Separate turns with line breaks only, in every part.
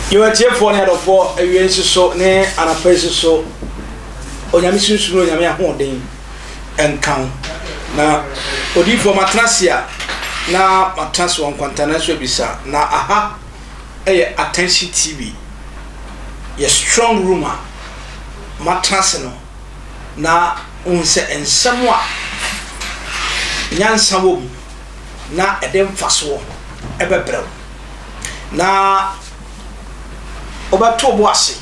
You are here for another for a year so ne and a person so Onyamisu no nyame ahoden enkan na odi for matrasia na matras won kwantana so bisa na aha attention TV ye strong rumor matras no na unse ensam a nyansa wo na edem faso ebebrew na obato boase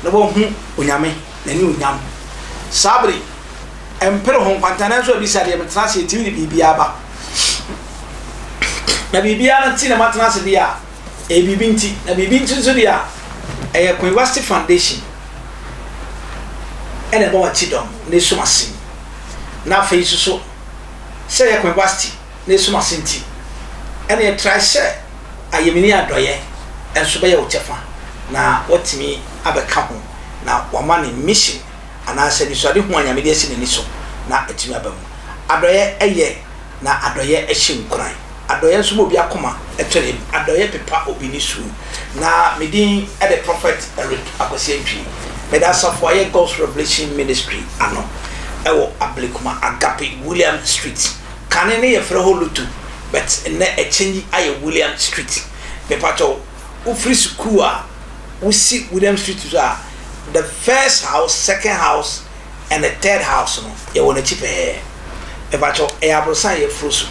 na bo hu onyame na ni onyam sabri empere hon kwantana so bisa de matras ye TV bibia ba na bibia na ti na matras dia bibinti na bibinti so dia University Foundation ene ba wachidom ne sumasi na face so say University ne sumasi nti ene try share ayemini adoye enso be ye ochefa na watimi abeka ho na wama ne mission ana se ni so ade ho anyame de si ne so na etimi abamu adoye eye na adoye ehye nkuran adoye so obi akoma etore adoye pepa obi ni su na medin the prophet Eric Akosentwi medasa for ye God's Revelation Ministry ano ewo ablikuma agape William Street kane ne ye frɛ holutu but na echenji aye William Street pepacho ufri school a usi William Street so the first house, second house and the third house no ye wona chipe pepacho e abrosan ye frusu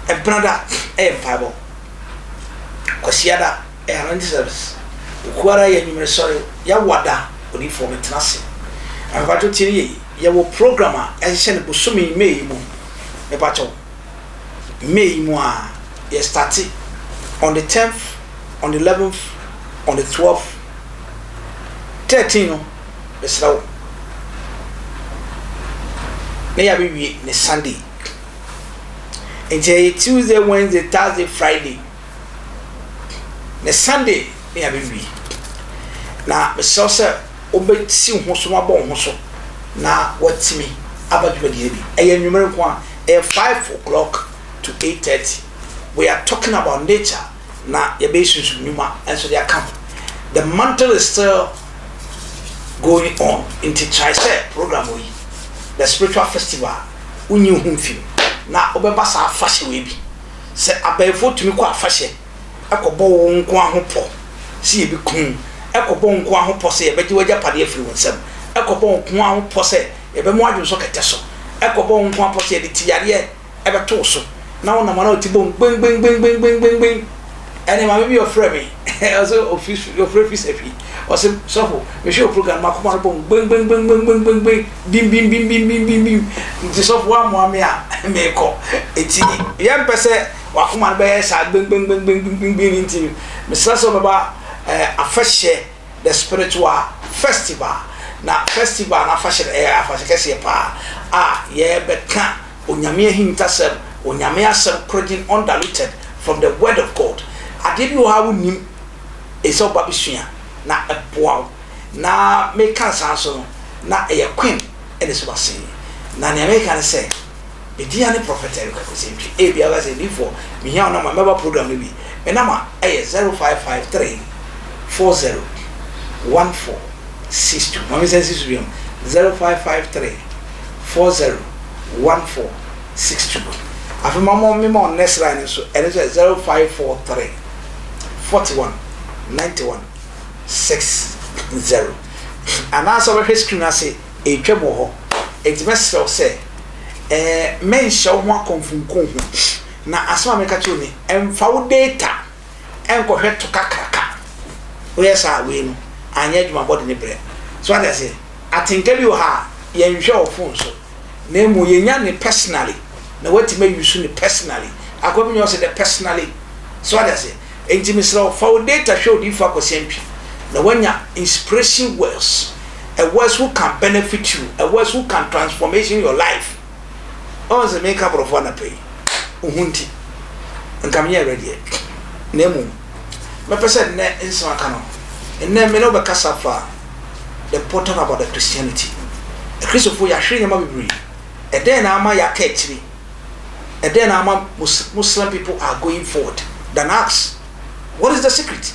e brother e bible kwasiada e arrange service ukwara ye nyumre sorry ya wada oni for maintenance pepacho tiri ye wo programmer e hye ne bosumi May mu pepacho May mu a ye start on the 10th, on the 11th, on the 12th, 13th, no, it's now. May be the Sunday. Until Tuesday, Wednesday, Thursday, Friday. The Sunday, may be. Now, the saucer obey see who's my bone, so. Now, what's me about the baby? A numeric one, 5 o'clock to 8:30. We are talking about nature. Na your basis nyuma and so they are come. The mantle is still going on into Chaise program we. The spiritual festival unyu humfim. Na obeba sa afashe we bi. Se abefo tumi kwa afashe. Ekobo nko ahopo. Si ebi kun. Ekobo nko ahopo se ebeji waja pade afiri wonsam. Ekobo nko ahopo se ebe mo adwo so kete so. Ekobo nko ahopo se de tiyare ebeto so. Na wona mana otibom beng and my baby your friend me also office your friend is happy or some so we show program makoma bong bing bing bing bing bing bing bing bim bim bim bim bim bim bim the so one mo me a me ko eti yam pese wakoma be sa bing bing bing bing bing bing nti me so baba afashe the spiritual festival na festival na afashe afashe kese pa ye beka onyame hintasem onyame asem project undiluted from the word of God. I did know how we is all babishia na a pow na make cancer so na a queen and it's was saying. Na the American say, the dear prophet Eric Akosentwi, a was a before me here on my member program maybe. And number 0553 401462. Mommy says this room 0553 401462. I feel my mom on next line so and it's 0543 41 91 60. And also our history I say a trouble it's best to say men show one confirm na asma me catch me and found data and go head to kakaka where's our win and yet my body bread. So what I say I think you ha yen show phone so name we yan personally. Now what may you soon personally? I come you say the personally. So what I say, intimacy for data show you for Akosentwi. Now when you inspiration words, a words who can benefit you, a words who can transformation your life. All the makeup of one pay. Uhunti. And come here ready. Nemu. My person ne insama kano. And then me no be kasafa. The important about the Christianity. The Christopher ya shiri ma bibiri. E den na ama ya ketri. And then Muslim people are going forward than us. What is the secret?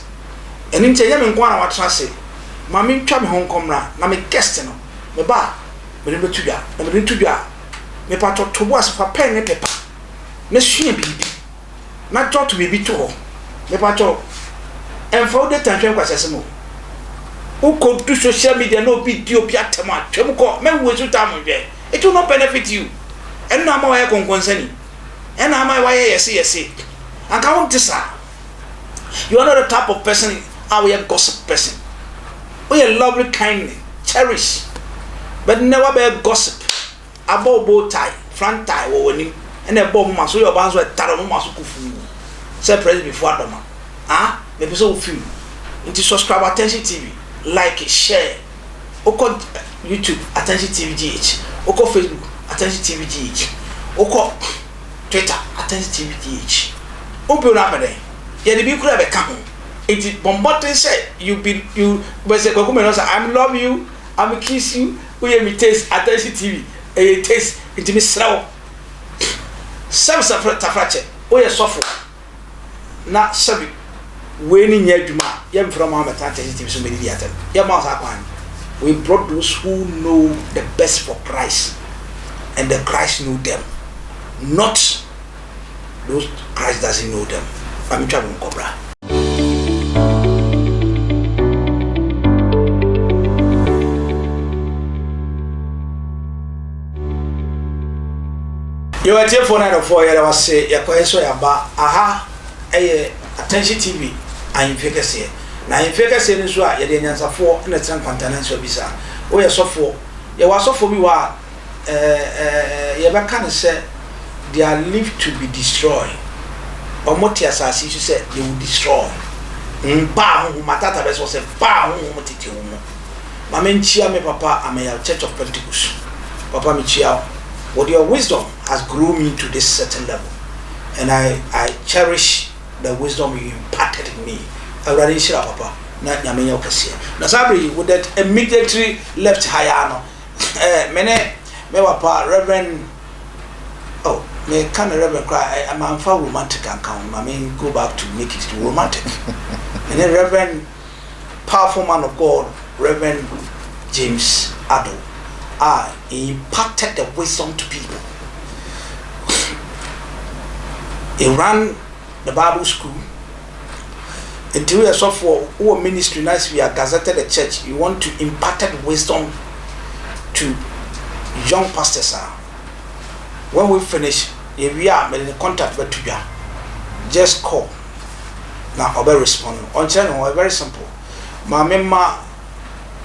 eni nche nya me nko na watra se ma me ntwa me ho nkomra na me guest no me ba me ne betudwa na me ne tudwa me pa to bo asfa pen ne pepa na sua bibi na jot bibi to ho me pa to enfo de tanhwe kwasese mo uko do social media no video bi atema twem ko me wo su tam hwe it will not benefit you and na ma wa konkonsani and na ma wa yes and count this. You are not the type of person how a gossip person. We are lovely, kindly, cherish, but never be a gossip. About bow tie, front tie, or winning, and a bomb mass. Your bands were Taramas Kufu. Separate before them. Ah, maybe so few. Into subscribe Attention TV, like it, share. Oko YouTube, Attention TVGH. Oko Facebook, Attention TVGH. Oko Twitter, Attention TVGH. Open up there. Yeah, the people have a come. It is bombarding say you but say I love you, I will kiss you, we have taste Attention TV, a taste it me slow. Some suffer we are suffer. Not sabi winning your juma, yam from our Attention TV so many theater. We brought those who know the best for Christ, and the Christ knew them, not those Christ doesn't know them. I'm traveling Cobra. You are here for night of 4 years. I was say, you're quite so about aha, Attention TV. I'm figures here. Now, in figures in this way, you're the answer for in the Trump continent. So, bizarre. Oh, you're so for you was so for me. What you ever can say they are live to be destroyed. Or Motia says, you said they will destroy. Bah, who Matata was a bah, who Motiti. Mamen Chia, me papa, I'm a church of Pentecost. Papa Michia, what your wisdom has grown me to this certain level. And I cherish the wisdom you imparted in me. I already share papa, not Yamino Cassia. Nasabri would that immediately left Hayano. Mene, me papa, Reverend. Oh. Me kind of Reverend cry. I'm a romantic account. I mean, go back to make it romantic. And then Reverend, powerful man of God, Reverend James Ado, he imparted the wisdom to people. He ran the Bible school. Until we are so for our ministry, nice we are gazetted the church. You want to impart wisdom to young pastors. When we finish, if we are making contact with you, just call. Now I'll be responding. On channel, very simple. My member,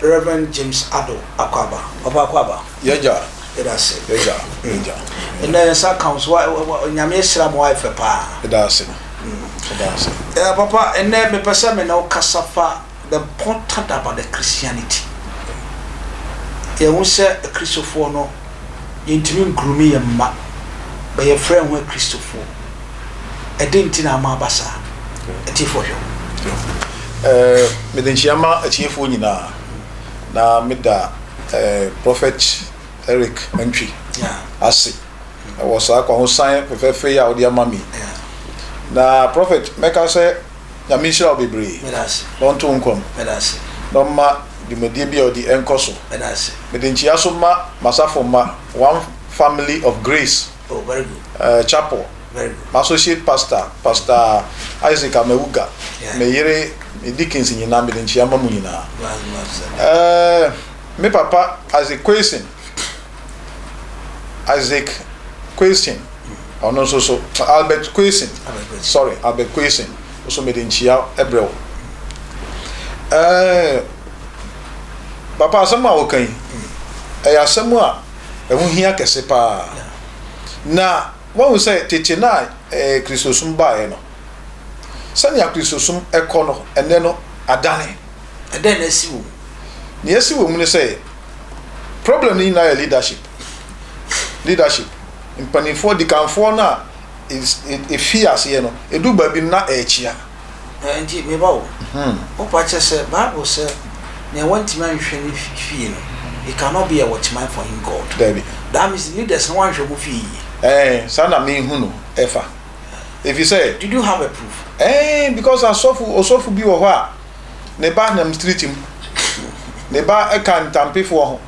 Reverend James Ado Akwaba. Akwaba.
Yeah.
That's it.
Yeah.
And then some counts. Why? Nyame wife pa.
That's it.
Papa, and then me person me now kasafa the important about the Christianity. You won't say a Christopher no. Intimi grumi yamma by your friend who Christopher. I didn't know my basa. A tea for you.
Medenchiama a chief nyina na mida prophet Eric entry.
Yeah.
Asi. I was a ko sign fe fe ya odi ama mi. Na prophet make us say na mission bebre.
Medasi.
Don to nkom.
Medasi.
Don ma di medie bi odi enkoso.
Medasi.
Medenchia so ma masafo ma one family of grace.
Oh, very good.
Chapel.
Very good.
Associate pastor Isaac Amewuga. Me yere Dickens nyina medenchia ma mu nyina. Me papa Isaac question or no so Albert question. Sorry, Albert question. Also medenchia Ebrel. Papa asema wokan. Asemu a ehu hia kese pa. Na when we say tete na Christosum bae no. Sani Christosum ekono ene no adane.
Adane asiwo.
Ni asiwo mu ne say problem ni na leadership. Mpanifo di kanfo na is fears here no. Edu ba bi na echia.
Nti me bawo. O pa che say Bible say na want man hwe ni fie no. He cannot be a watchman for him God.
David.
That means leaders no one hwe fie.
Sana me hu no efa. If you say,
did you have a proof?
Because osofu bi wo ho a ne ba nam street mu ne ba e kan tampefo ho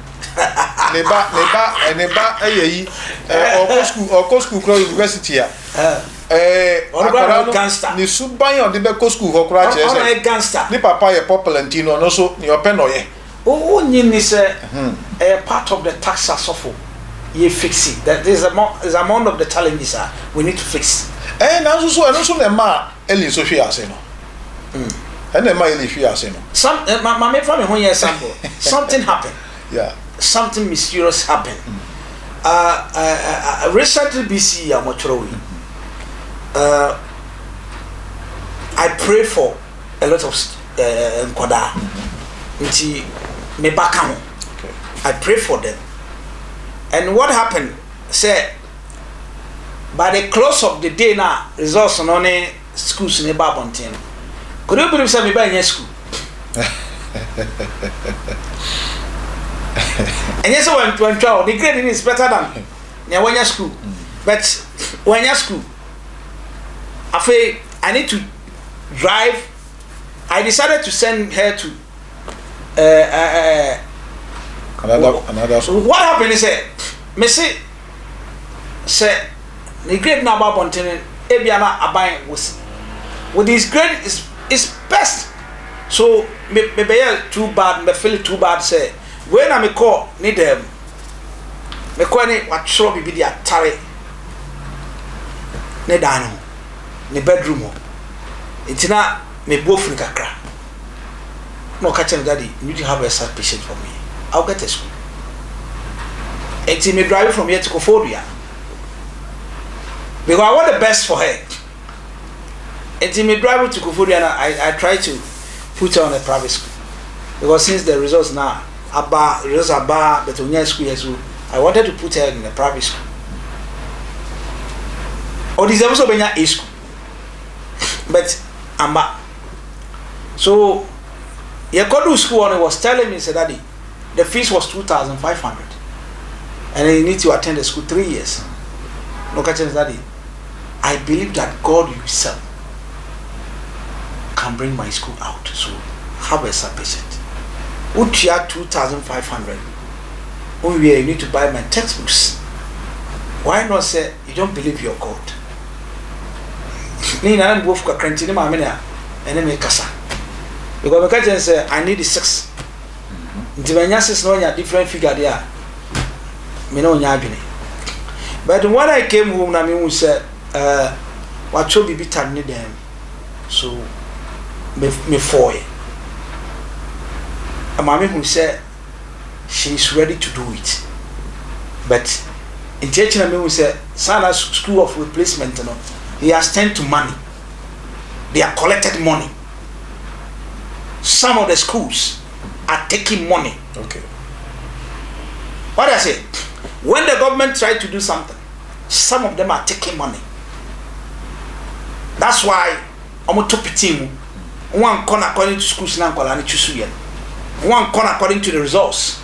ne ba eyi o school kro university a
akora gangster
ni suban o de be ko school ho kra che
say gangster
ni papa ye popular ntino no so ni open no ye
o nyi ni say part of the tax asofo ye fix it that there's amount of the challenges we need to fix
na so na ma eli so hwe ase no and ma eli hwe ase no
some my family ho ye sample something happened
yeah
something mysterious happened recently BC amochoro I pray for a lot of nkoda nti me back am I pray for them and what happened say by the close of the day now results on any schools in Babontin could you believe say me buy any school and yes when trial the grade is better than near one school but when your school I need to drive. I decided to send her to
another school.
What happened is that me say the grade now about Bonten Ebiana Abai was with this grade is best. So me too bad, me feel too bad say when I me call need them me call ni what show be the atare ne dano ne bedroom itina me bofu kakra no catch me daddy you need to have a sad patient for me I'll get a school and me drive from here to Kofodia because I want the best for her and me drive to Kofodia and I try to put her on a private school because since the results now results are bad but on school as well I wanted to put her in a private school or this also be a school but I'm back. So your go school and was telling me said daddy the fees was 2,500 and you need to attend the school 3 years. Look at daddy. I believe that God himself can bring my school out. So have a patient. Would you have 2,500? Only you need to buy my textbooks. Why not say you don't believe your God? Ni na mbo fuka krenti ni maame na ene me kasa because me ka say I need 6 nti banya 6 no nya different figure there me no nya adwene but when I came home na me hu say what should be bitan ni dem so me for it maame hu say she is ready to do it but in church na me hu say sana school of replacement no he has turned to money. They are collected money. Some of the schools are taking money.
Okay.
What I say? When the government try to do something, some of them are taking money. That's why I'm to team. One corner according to schools now, one corner according to the results.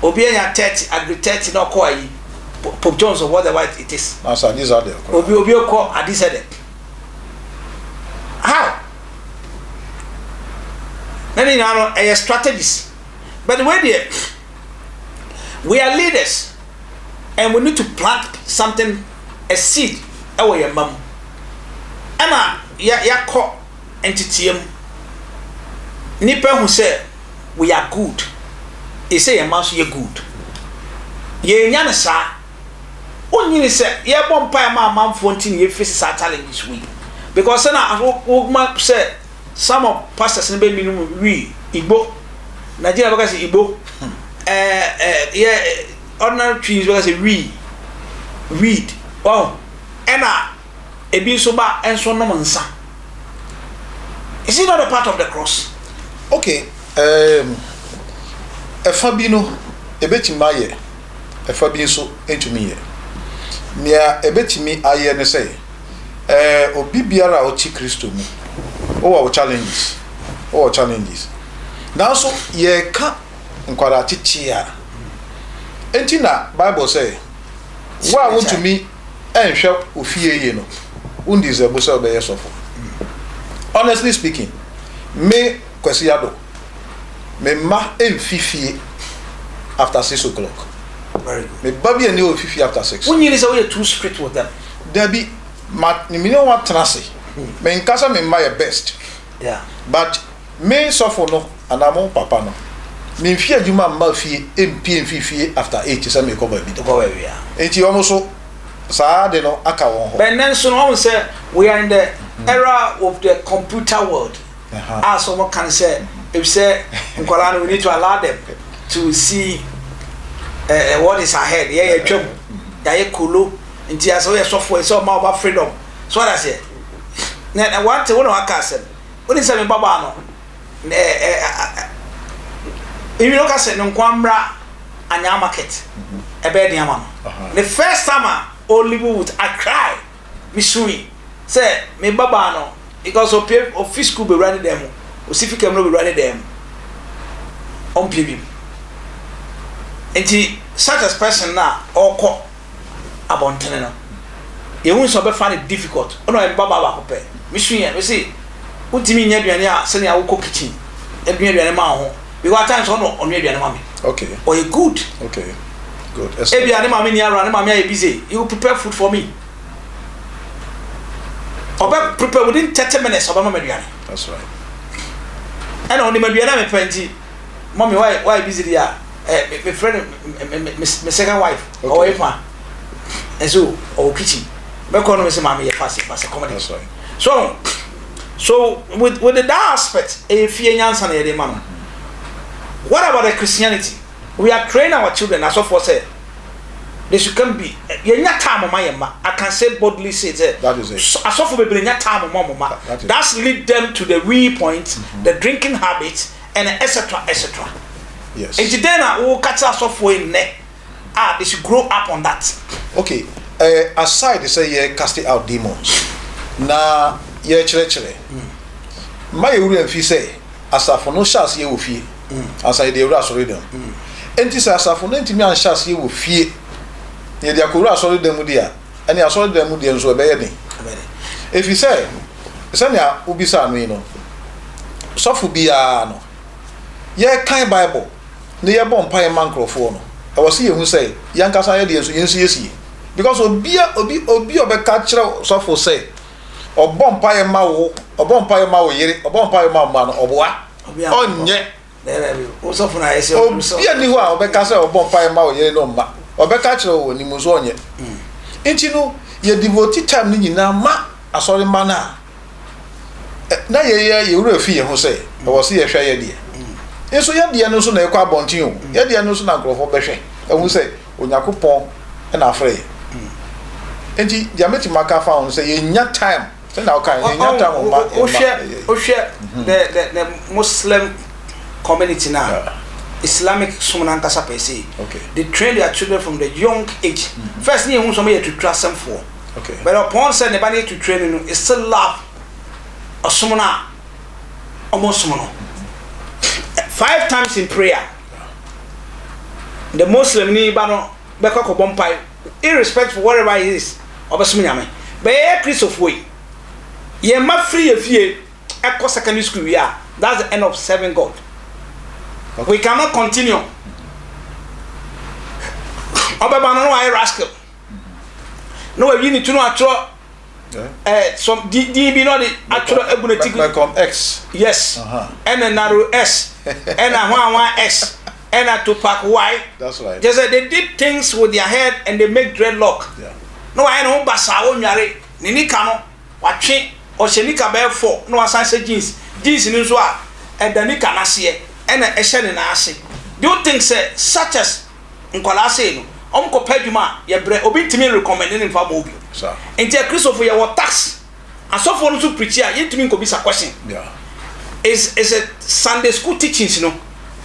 Obianya 30, agri 30, no koi. Pope Jones or whatever it is.
Answer these are there.
Obi call adisede. How? Then you know a strategies. But when we are leaders and we need to plant something, a seed away your mum. Emma ya call entity nipa who say we are good. He say a mouse you good. Ye nyane sa onyi say ye bom pa ma manfo ntin ye face sa challenges we because na wo say some of pastors be minimum we igbo Nigeria because igbo yeah ordinary trees because weed wow ena ebi so ba enso no nsa is it not a part of the cross?
Okay efa bi no ebetima ye efa bi so entumi ye nia ebetimi aye ne say obi biara o chi Kristo mu o challenges now so ye ka nkwara chichi a enti na Bible say wa wontumi enhwe ofie ye no undi ze bo say obeye sofo honestly speaking me kwasi ado me ma emfifie after 6 o'clock.
Very good.
Me baby and you 50 after 6.
When you say we are too strict with them.
There be me no want trust. Me nkasa me my best.
Yeah.
But me suffer no and I'm papa no. Me fear you man ma fie MP fie after 8 say me come baby.
Go where we are.
Enti almost so saa de no aka won ho.
But then so no say we are in the era of the computer world. As someone can say, if say we need to allow them to see what is ahead. Yeah, job. Yeah, cool. Inti as we software so more about freedom. So what I say. Na one thing we no aka say. When say me baba no. If you look at say no kwamra anya market. Ebe dia ma. The first time only would I cry. Me sui. Say me baba no because of fiscal be running them. Osifikam no be running them. On PB. Enti such as person na oko abontene no. Ye hu so be find it difficult. Ono e baba ba ko pe. Me sui me say utimi nya aduane a se na wo ko kitchen. Aduane ma ho. Because at times ono aduane ma me.
Okay.
Or you good.
Okay. Good.
Aduane ma me ni ara, ma me are busy. You prepare food for me. Oba prepare within 30 minutes oba ma aduane.
That's right.
And on the aduane me penti. Mommy why busy there? My friend my second wife or wife man. And so our kitchen. Me call no say mommy you fast comedy.
That's right.
So with that aspect, fear nyansa na yede man. What about the Christianity? We are training our children as of say they should come be yenya time ma. I can say boldly say
that is it.
As of be yenya time ma. That's lead them to the weak point, the drinking habits and etc.
Yes.
And then we catch us off in ne. They should grow up on that.
Okay. Aside they say you casting out demons. Na ye chere. My uri fi say asafo no chance ye wo fie. Aside dey ura sorry dem. Enti say asafo no ntimi an chance ye wo fie. Ye dey akora sorry dem dia. Ani asori dem dia nso be ye den. If you say na ubisa no no. Sofu bia no. Ye kan Bible. Ne ye bon pa ye mankrofo no. I was see who say yankasa ye dey so yensu because obi obeka kire sofu say obon pa ye ma wo yire obon pa ye ma no oboa onye
o sofu na ese
o bia ni ho a obeka say obon pa ye ma wo yire no ma obeka kire wo ni muzo onye nti no ye devote time ni nyina ma asori ma na ye wura fi ye ho say I was see ye hwa ye de eso ye de no so na ekwa abontin o ye de no so na nkrofo behwe ehun say onyakopon e na afre enti diameti maka fa on say ye nya time say na okay ye nya time o
share the Muslim community now. Islamic sumana nkasa pese.
Okay.
They train their children from the young age. First thing you somebody to trust them for.
Okay.
But upon saying the body to train you, it's still love a sumana almost sumana. 5 times in prayer. The Muslim ni bano beka ko bompai irrespective of whatever it is. Obasumi nyame. Be Christopher way. Ye ma free efie eko secondary school we are. That's the end of serving God. Okay. We cannot continue. Obaba no why rascal. No we need to know actual some DB no the actual ebunetic
Malcolm X.
Yes. And a narrow S and a 1 S and a Tupac Y.
That's right.
Just they did things with their head and they make dreadlock.
Yeah.
No I know basa o nyare ni nika no watwe o she nika be 4 no asan say jeans ni so a e da nika na se e na e hye ne na ase. Do you think say such as nkwala say no omko paduma ye bre obi ntimi recommend ni fa mo obi.
Sir.
Enti Christopher ye what tax asofo no to preach here ye ntimi nko bi sa question.
Yeah.
Is a Sunday school teachings no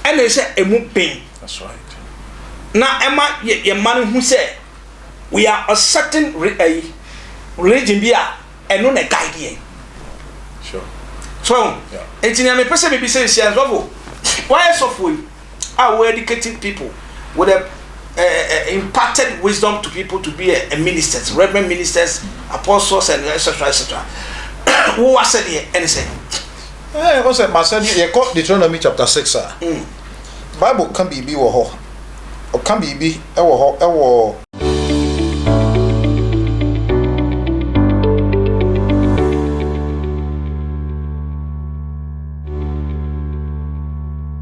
and they say emu pain.
That's right.
Na ema ye man who say we are a certain religion bia eno na guide ye.
Sure.
So enti na me pese be say sia so why sofo are we educating people with a imparted wisdom to people to be a ministers, reverend ministers, apostles and etc. Who was said here and say
What's that? My son, you call Deuteronomy chapter 6. Bible can be wo ho. O can be wo ho